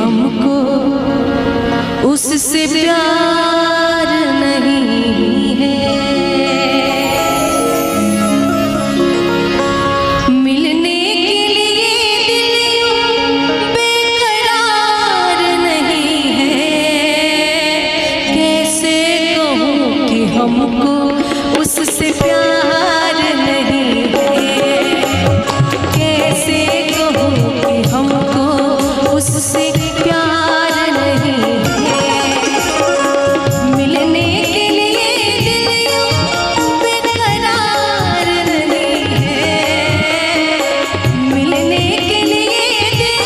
हमको उससे प्यार नहीं है। मिलने के लिए दिल बेकरार नहीं है। कैसे कहूँ कि हमको उससे प्यार नहीं है। कैसे कहूँ कि हमको उससे प्यार नहीं है। मिलने के लिए दिल बेकरार नहीं है। मिलने के लिए दिल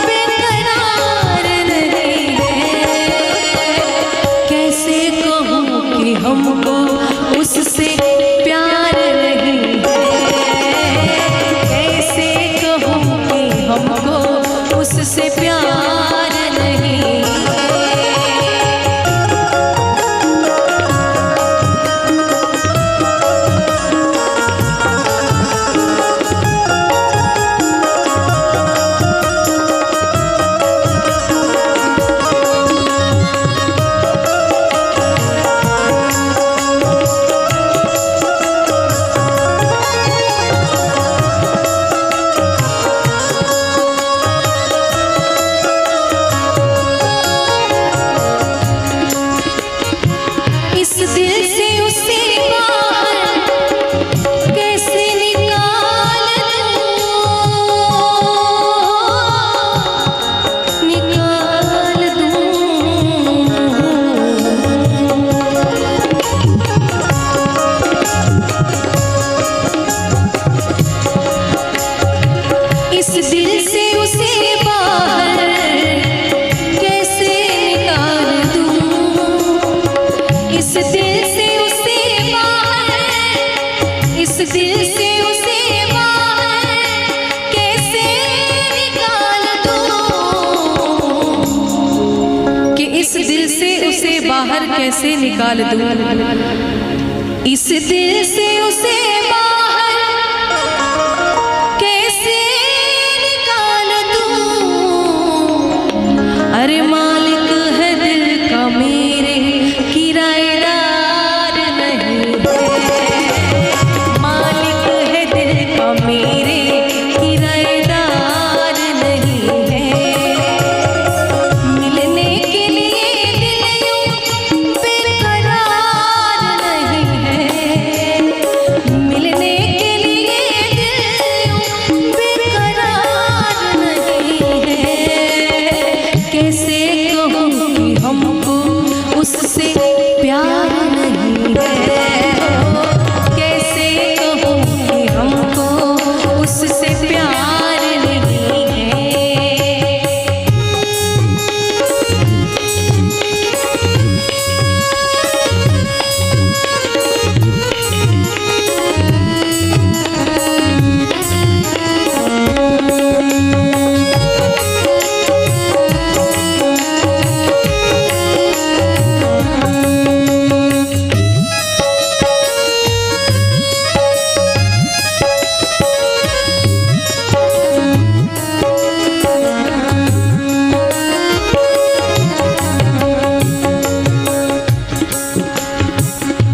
बेकरार नहीं है। कैसे कहूँ कि हमको उससे प्यार नहीं है। कैसे कहूँ कि हमको उससे प्यार नहीं है। इस दिल से उसे बाहर कैसे निकाल दूं। इस दिल से उसे बाहर कैसे निकाल दूं। इस दिल से उसे बाहर, इस दिल से उसे बाहर कैसे निकाल दूं। कि इस दिल से उसे बाहर कैसे निकाल दूं। इस दिल से उसे बाहर कैसे निकाल दूं। अरे मालिक है दिल का मेरे किराएदार नहीं है। मालिक है दिल का मेरे किराएदार नहीं है। मिलने के लिए दिल यूं बेकरार नहीं है। मिलने के लिए दिल यूं बेकरार नहीं है। कैसे कहूँ कि हमको उससे प्यार नहीं है। कैसे कहूँ कि हमको उससे प्यार नहीं है।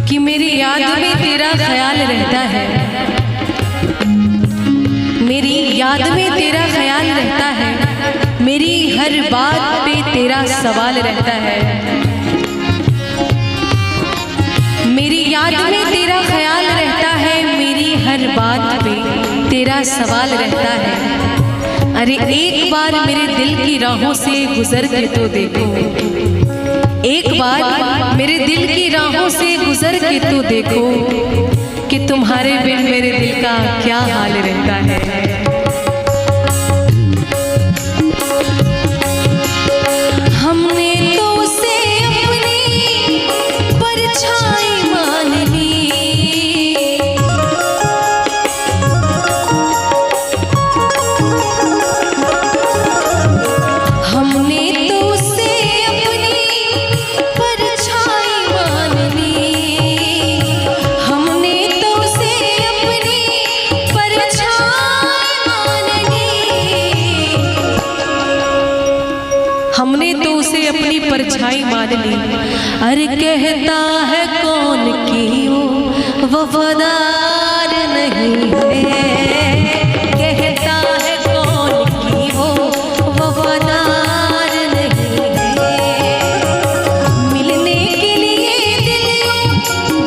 कि मेरी याद में तेरा ख्याल रहता है। मेरी याद में तेरा ख्याल रहता है। मेरी हर बात पे तेरा सवाल रहता है। मेरी याद में तेरा ख्याल रहता है। मेरी हर बात पे तेरा सवाल रहता है। अरे एक बार मेरे दिल की राहों से गुजर के तो देखो। एक बार मेरे दिल की राहों से गुजर के तो देखो कि तुम्हारे बिन मेरे दिल का क्या हाल रहता है। हमने तो उसे अपनी परछाई मान ली। हमने तो उसे अपनी परछाई मान ली। हमने तो उसे अपनी परछाई उसे अपनी परछाई मान ली। अरे कहता है कौन कि वो वफादार नहीं है, कहता है कौन कि वो वफादार नहीं है। मिलने के लिए दिल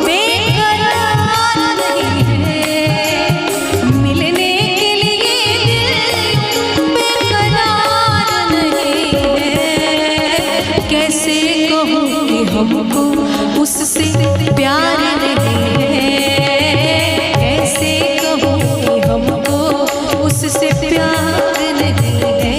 बेकरार नहीं है, मिलने के लिए दिल बेकरार नहीं है। कैसे कहूँ कि हमको उससे प्यार नहीं है, कैसे कहूँ कि हमको उससे प्यार नहीं है।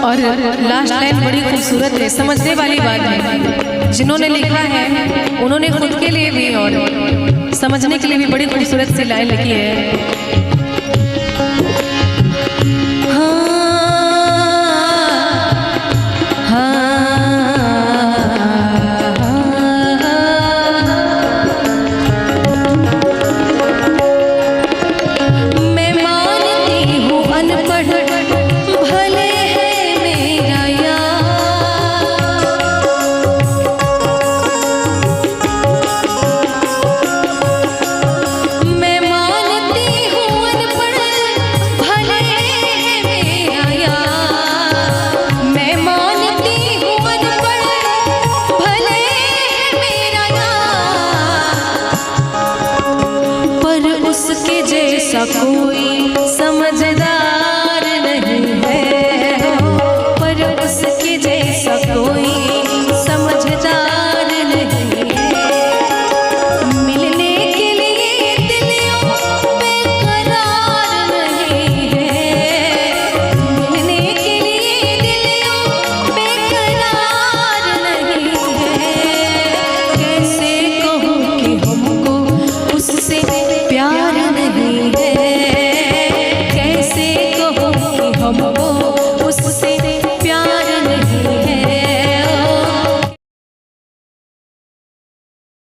और लास्ट लाइन बड़ी खूबसूरत है, समझने वाली बात है। जिन्होंने लिखा है उन्होंने खुद के लिए भी और समझने के लिए भी बड़ी खूबसूरत सी लाइन लिखी है। उसके जैसा कोई समझदार नहीं है, पर उसके जैसा कोई समझदार नहीं है। मिलने के लिए दिल बेकरार नहीं है, मिलने के लिए दिल बेकरार नहीं है। कैसे कहूँ कि हमको उससे प्यार नहीं है, कैसे कहूँ कि हमको उससे